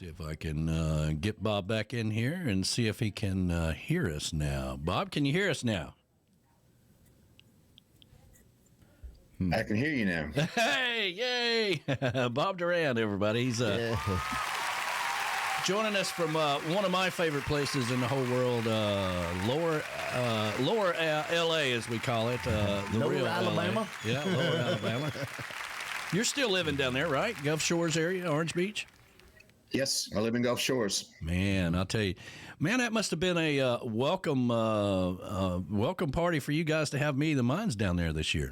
See if I can get Bob back in here and see if he can hear us now. Bob, can you hear us now? I can hear you now. Hey, yay! Bob Durand, everybody. He's joining us from one of my favorite places in the whole world, lower L.A., as we call it. Lower real Alabama? LA. Yeah, lower Alabama. You're still living down there, right? Gulf Shores area, Orange Beach? Yes, I live in Gulf Shores. Man, I'll tell you. Man, that must have been a welcome party for you guys to have Me the Minds down there this year.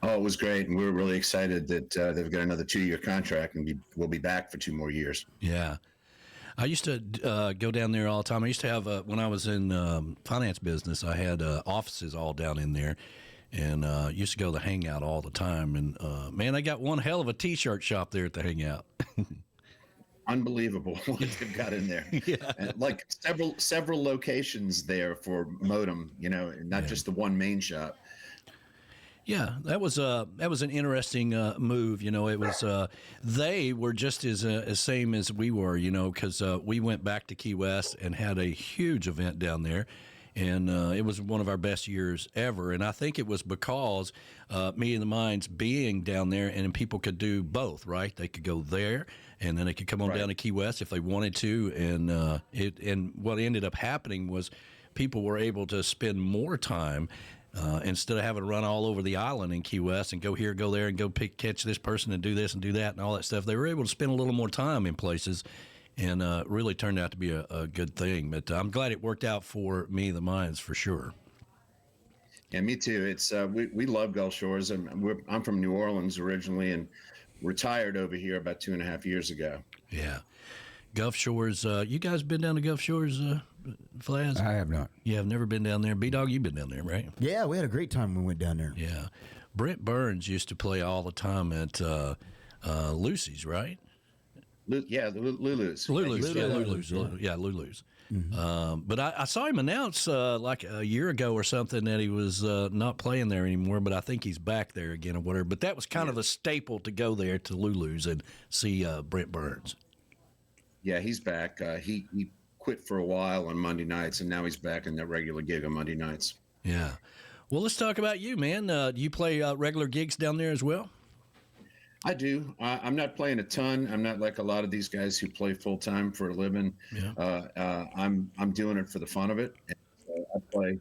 Oh, it was great, and we were really excited that they've got another 2-year contract, and we'll be back for 2 more years. Yeah. I used to go down there all the time. I used to have, when I was in finance business, I had offices all down in there, and used to go to the Hangout all the time. And, man, I got one hell of a T-shirt shop there at the Hangout. Unbelievable what they've got in there. Yeah. And like several locations there for Modem, not just the one main shop. Yeah, that was an interesting move. It was they were just as same as we were, because we went back to Key West and had a huge event down there, and it was one of our best years ever. And I think it was because Me and the Minds being down there, and people could do both, right? They could go there, and then they could come on down to Key West if they wanted to. And what ended up happening was people were able to spend more time. Instead of having to run all over the island in Key West and go here, go there, and go catch this person and do this and do that and all that stuff, they were able to spend a little more time in places, and really turned out to be a good thing. But I'm glad it worked out for Me and the Minds for sure. Yeah, me too. It's we love Gulf Shores. I'm from New Orleans originally and retired over here about 2.5 years ago. Yeah. Gulf Shores, you guys been down to Gulf Shores, Flaz? I have not. You have never been down there? B-Dog, you've been down there, right? Yeah, we had a great time when we went down there. Yeah. Brent Burns used to play all the time at Lucy's, right? Lulu's. Lulu's. Mm-hmm. But I saw him announce like a year ago or something that he was not playing there anymore, but I think he's back there again or whatever. But that was kind of a staple to go there to Lulu's and see Brent Burns. Yeah, he's back. He quit for a while on Monday nights, and now he's back in that regular gig on Monday nights. Yeah. Well, let's talk about you, man. Do you play regular gigs down there as well? I do. I'm not playing a ton. I'm not like a lot of these guys who play full time for a living. Yeah. I'm doing it for the fun of it. And, I play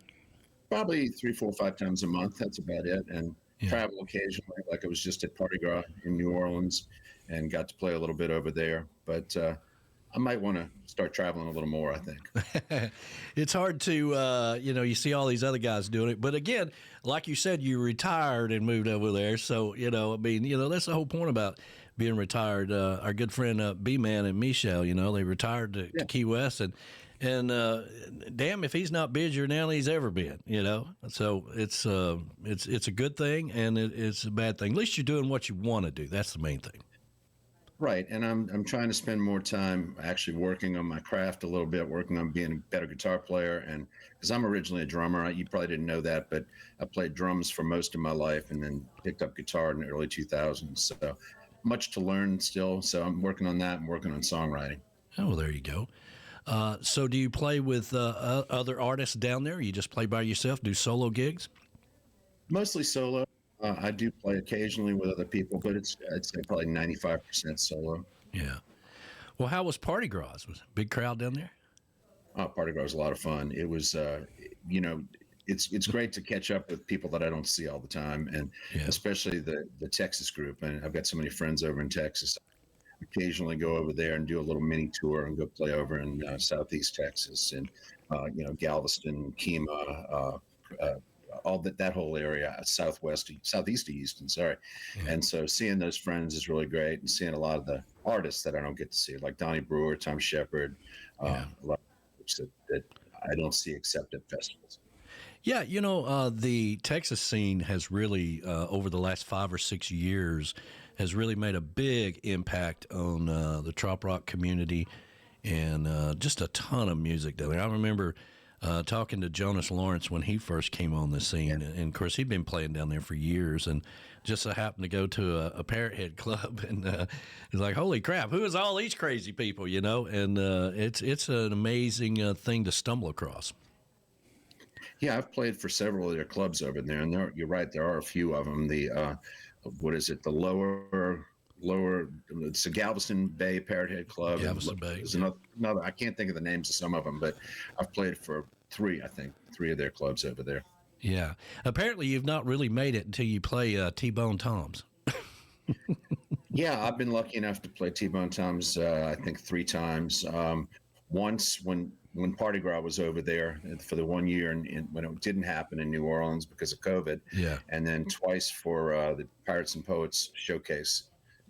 probably 3, 4, 5 times a month. That's about it. And travel occasionally. Like I was just at Party Gras in New Orleans and got to play a little bit over there. But I might want to start traveling a little more, I think. It's hard to, you see all these other guys doing it. But again, like you said, you retired and moved over there. So, that's the whole point about being retired. Our good friend B-Man and Michelle, they retired to Key West. And damn, if he's not busier now than he's ever been, So it's a good thing and it's a bad thing. At least you're doing what you want to do. That's the main thing. Right, and I'm trying to spend more time actually working on my craft a little bit, working on being a better guitar player, and because I'm originally a drummer, you probably didn't know that, but I played drums for most of my life, and then picked up guitar in the early 2000s. So much to learn still. So I'm working on that and working on songwriting. Oh, well, there you go. So do you play with other artists down there? Or you just play by yourself? Do solo gigs? Mostly solo. I do play occasionally with other people, but I'd say probably 95% solo. Yeah. Well, how was Party Gras? Was it a big crowd down there? Oh, Party Gras was a lot of fun. It was, it's great to catch up with people that I don't see all the time, and especially the Texas group. And I've got so many friends over in Texas. I occasionally go over there and do a little mini tour and go play over in Southeast Texas and, Galveston, Kemah, all that whole area, southeast of Houston, sorry. Yeah. And so seeing those friends is really great, and seeing a lot of the artists that I don't get to see, like Donnie Brewer, Tom Shepard, a lot of groups that I don't see except at festivals. Yeah, the Texas scene has really, over the last 5 or 6 years, has really made a big impact on the trop rock community, and just a ton of music down there. I remember talking to Jonas Lawrence when he first came on the scene. Yeah. And, of course, he'd been playing down there for years and just so happened to go to a Parrot Head club. And he's like, holy crap, who is all these crazy people, you know? And it's an amazing thing to stumble across. Yeah, I've played for several of their clubs over there. And you're right, there are a few of them. The, what is it, the lower, it's the Galveston Bay Parrot Head Club. Galveston Bay. There's another, I can't think of the names of some of them, but I've played for three of their clubs over there. Yeah. Apparently you've not really made it until you play T-Bone Tom's. Yeah, I've been lucky enough to play T-Bone Tom's, I think 3 times. Once when Party Gras was over there for the 1 year and when it didn't happen in New Orleans because of COVID. Yeah. And then twice for the Pirates and Poets showcase.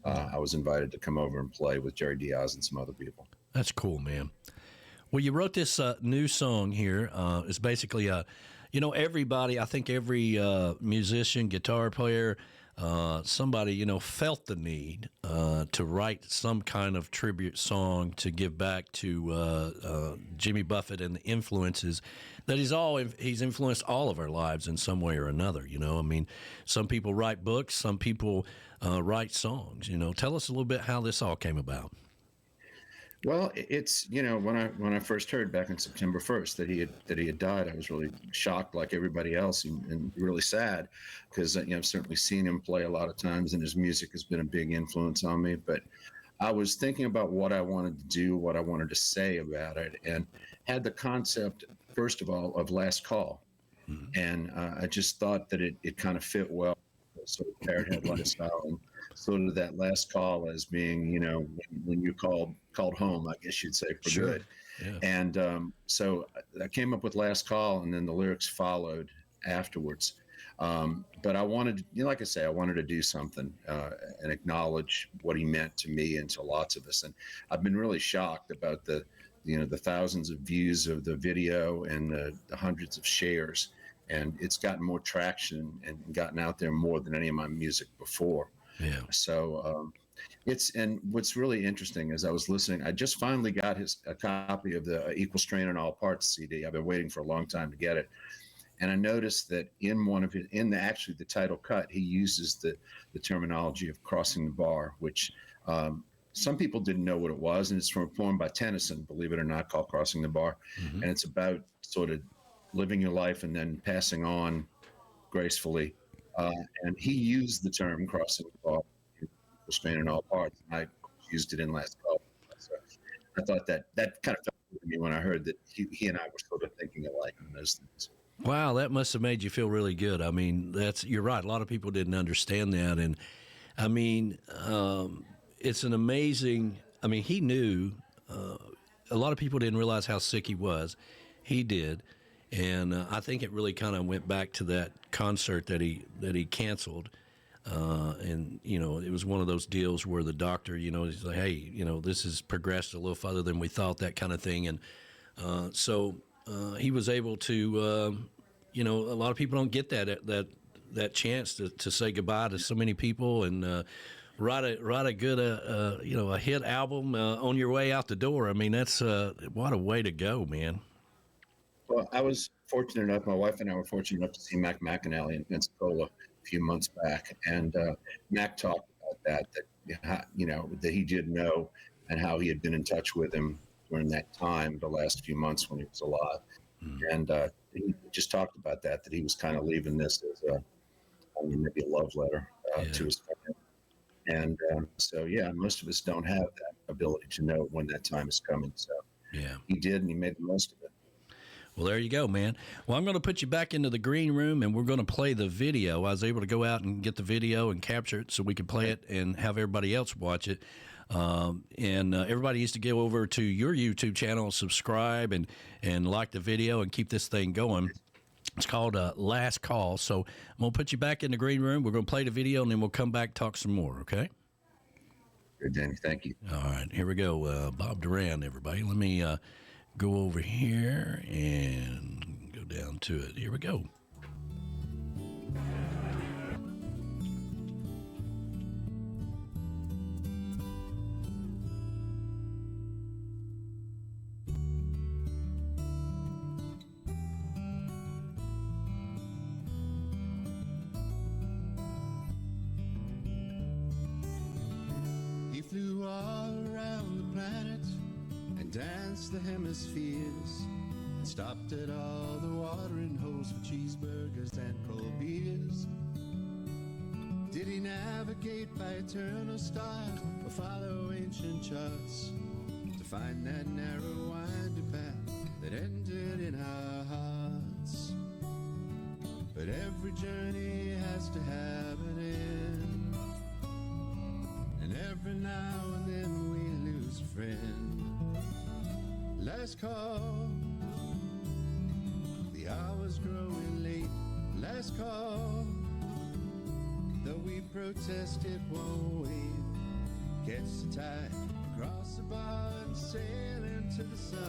I was invited to come over and play with Jerry Diaz and some other people. That's cool, man. Well, you wrote this new song here. It's basically, everybody, I think every musician, guitar player, somebody, felt the need to write some kind of tribute song to give back to Jimmy Buffett and the influences that he's influenced all of our lives in some way or another. I mean, some people write books, some people write songs. Tell us a little bit how this all came about. Well, it's when I first heard back on September 1st that he had died, I was really shocked, like everybody else, and really sad because I've certainly seen him play a lot of times, and his music has been a big influence on me. But I was thinking about what I wanted to do, what I wanted to say about it, and had the concept first of all of Last Call, and I just thought that it kind of fit well, sort of Parrot Head lifestyle, and sort of that last call as being, when you called home, I guess you'd say, for sure. good. Yeah. And so I came up with Last Call, and then the lyrics followed afterwards. But I wanted, like I say, I wanted to do something and acknowledge what he meant to me and to lots of us. And I've been really shocked about the thousands of views of the video and the hundreds of shares. And it's gotten more traction and gotten out there more than any of my music before. Yeah. So and what's really interesting is I was listening. I just finally got a copy of the Equal Strain on All Parts CD. I've been waiting for a long time to get it, and I noticed that in one of his, actually the title cut, he uses the terminology of crossing the bar, which some people didn't know what it was, and it's from a poem by Tennyson, believe it or not, called "Crossing the Bar," and it's about sort of living your life and then passing on gracefully. And he used the term "crossing the bar," strain in all parts. And I used it in Last Call. So I thought that kind of felt good to me when I heard that he and I were sort of thinking alike on those things. Wow, that must have made you feel really good. I mean, you're right. A lot of people didn't understand that, and I mean, it's an amazing. I mean, he knew. A lot of people didn't realize how sick he was. He did. And I think it really kind of went back to that concert that he canceled. And, it was one of those deals where the doctor, he's like, hey, this has progressed a little further than we thought, that kind of thing. And so he was able to, a lot of people don't get that chance to say goodbye to so many people and write a good, a hit album on your way out the door. I mean, that's what a way to go, man. Well, I was fortunate enough, my wife and I were fortunate enough to see Mac McAnally in Pensacola a few months back. And Mac talked about that he did know and how he had been in touch with him during that time, the last few months when he was alive. And he just talked about that he was kind of leaving this as maybe a love letter to his family. And so, most of us don't have that ability to know when that time is coming. So he did, and he made the most of it. Well, there you go, man. Well, I'm going to put you back into the green room, and we're going to play the video. I was able to go out and get the video and capture it so we could play it and have everybody else watch it. And everybody needs to go over to your YouTube channel, subscribe, and like the video and keep this thing going. It's called Last Call. So I'm going to put you back in the green room. We're going to play the video, and then we'll come back talk some more, okay? Good, Danny. Thank you. All right, here we go. Bob Durand, everybody. Let me go over here and go down to it. Here we go. flew all around the planet and danced the hemispheres and stopped at all the watering holes for cheeseburgers and cold beers? Did he navigate by eternal stars or follow ancient charts to find that narrow winding path that ended in our hearts? But every journey has to have an end, and every now and then we lose a friend. Last call, the hour's growing late. Last call, though we protest it won't wait. Catch the tide, cross the bar and sail into the sun.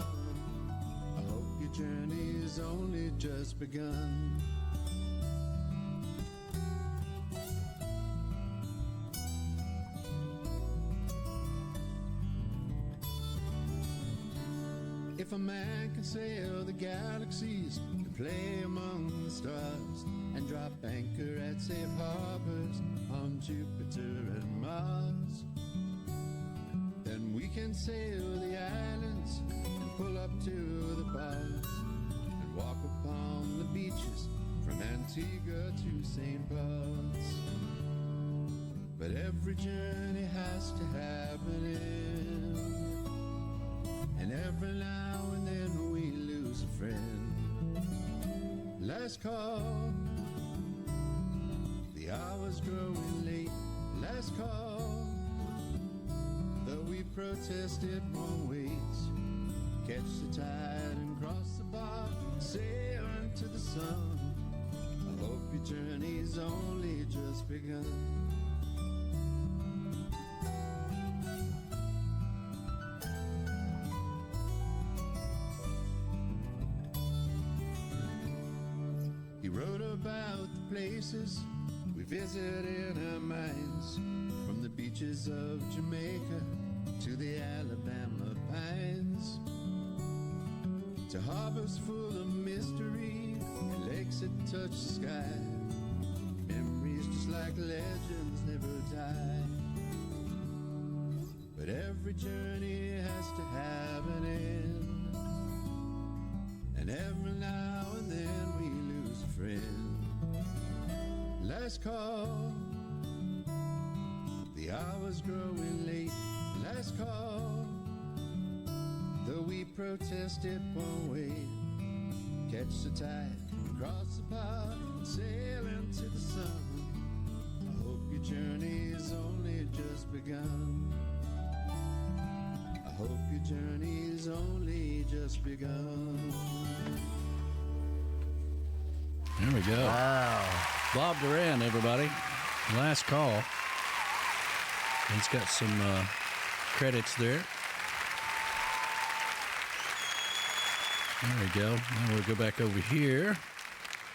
I hope your journey is only just begun. If a man can sail the galaxies and play among the stars and drop anchor at safe harbors on Jupiter and Mars, then we can sail the islands and pull up to the bars and walk upon the beaches from Antigua to St. Paul's. But every journey has to have an end, and every now and then we lose a friend. Last call, the hour's growing late. Last call, though we protest it won't wait. Catch the tide and cross the bar, sail into the sun. I hope your journey's only just begun. He wrote about the places we visit in our minds, from the beaches of Jamaica to the Alabama pines, to harbors full of mystery and lakes that touch the sky. Memories just like legends never die. But every journey has to have an end, and every now and then we lose a friend. Last call, the hour's growing late. Last call, though we protest it won't wait. Catch the tide, cross the bar, sail into the sun. I hope your journey's only just begun. I hope your journey's only just begun. There we go. Wow. Bob Durand, everybody. Last call. And it's got some credits there. There we go. Now we'll go back over here.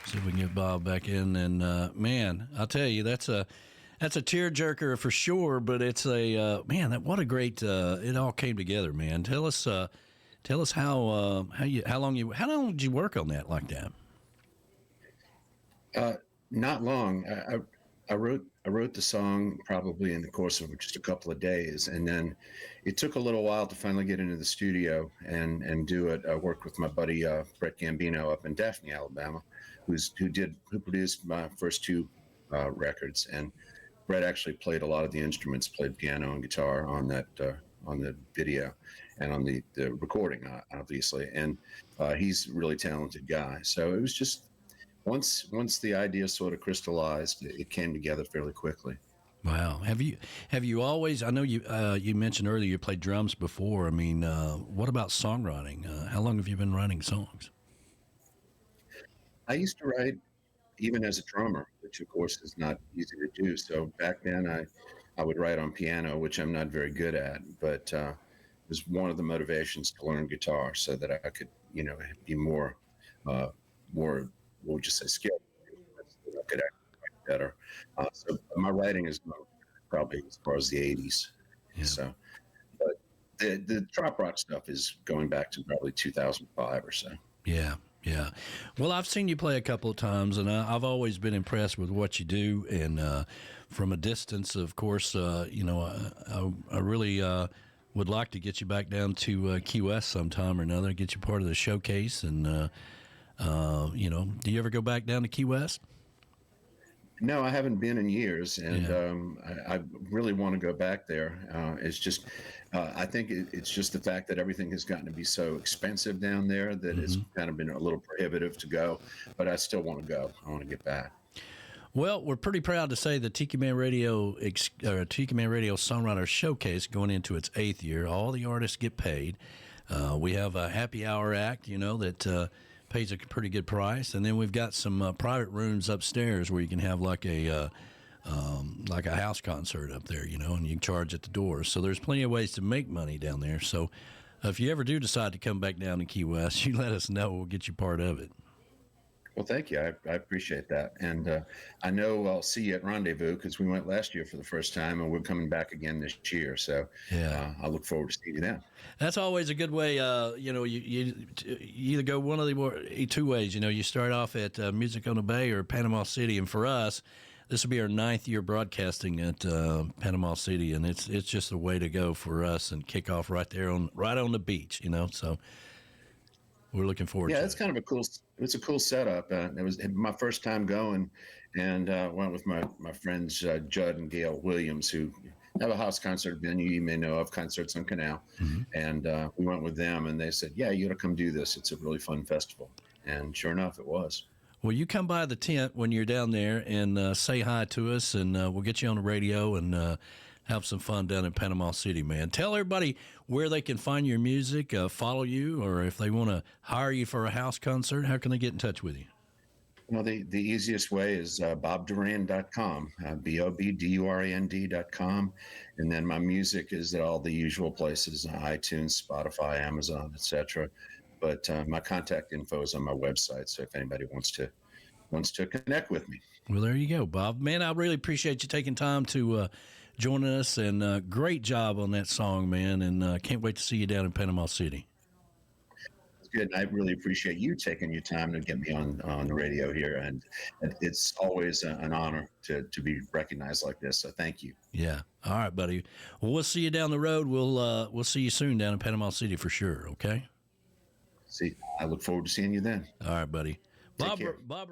See if we can get Bob back in. And man, I'll tell you, that's a tearjerker for sure. But it's a man. What a great! It all came together, man. Tell us how long did you work on that like that? Not long. I wrote the song probably in the course of just a couple of days, and then it took a little while to finally get into the studio and do it. I worked with my buddy Brett Gambino up in Daphne, Alabama, who produced my first two records, and Brett actually played a lot of the instruments, played piano and guitar on that on the video and on the recording, obviously, and he's a really talented guy. So it was just. Once the idea sort of crystallized, it came together fairly quickly. Wow. Have you always? I know you mentioned earlier you played drums before. I mean, what about songwriting? How long have you been writing songs? I used to write even as a drummer, which of course is not easy to do. So back then, I would write on piano, which I'm not very good at, but it was one of the motivations to learn guitar so that I could, be more. What would you say, skilled? I could actually write better. So my writing is probably as far as the 80s. Yeah. So, but the trop rock stuff is going back to probably 2005 or so. Yeah. Yeah. Well, I've seen you play a couple of times, and I've always been impressed with what you do. And from a distance, of course, I really would like to get you back down to Key West sometime or another, get you part of the showcase. And, do you ever go back down to Key West? No, I haven't been in years, and I really want to go back there. It's just, I think it's just the fact that everything has gotten to be so expensive down there that it's kind of been a little prohibitive to go. But I still want to go. I want to get back. Well, we're pretty proud to say the Tiki Man Radio Songwriter Showcase going into its 8th year. All the artists get paid. We have a happy hour act, that pays a pretty good price, and then we've got some private rooms upstairs where you can have like a house concert up there, and you can charge at the door. So there's plenty of ways to make money down there. So if you ever do decide to come back down to Key West, you let us know. We'll get you part of it. Well, thank you. I appreciate that. And I know I'll see you at Rendezvous because we went last year for the first time, and we're coming back again this year. So I look forward to seeing you then. That's always a good way. You either go one of the two ways. You start off at Music on the Bay or Panama City. And for us, this will be our 9th year broadcasting at Panama City. And it's just a way to go for us and kick off right there right on the beach, So we're looking forward to it. Yeah, it's kind of it's a cool setup. It was my first time going, and went with my friends Judd and Gail Williams, who have a house concert venue you may know of, Concerts on Canal. And we went with them, and they said, yeah, you got to come do this. It's a really fun festival. And sure enough, it was. Well, you come by the tent when you're down there and say hi to us, and we'll get you on the radio and have some fun down in Panama City, man. Tell everybody where they can find your music, follow you, or if they want to hire you for a house concert, how can they get in touch with you? Well, the easiest way is bobdurand.com, BOBDURAND.com. And then my music is at all the usual places, iTunes, Spotify, Amazon, etc. But my contact info is on my website, so if anybody wants to connect with me. Well, there you go, Bob. Man, I really appreciate you taking time to join us, and great job on that song, man, and can't wait to see you down in Panama City. Good. I really appreciate you taking your time to get me on the radio here, and it's always an honor to be recognized like this. So thank you. Yeah. All right, buddy. Well, we'll see you down the road. We'll see you soon down in Panama City for sure. Okay. I look forward to seeing you then. All right, buddy. Take care. Bob.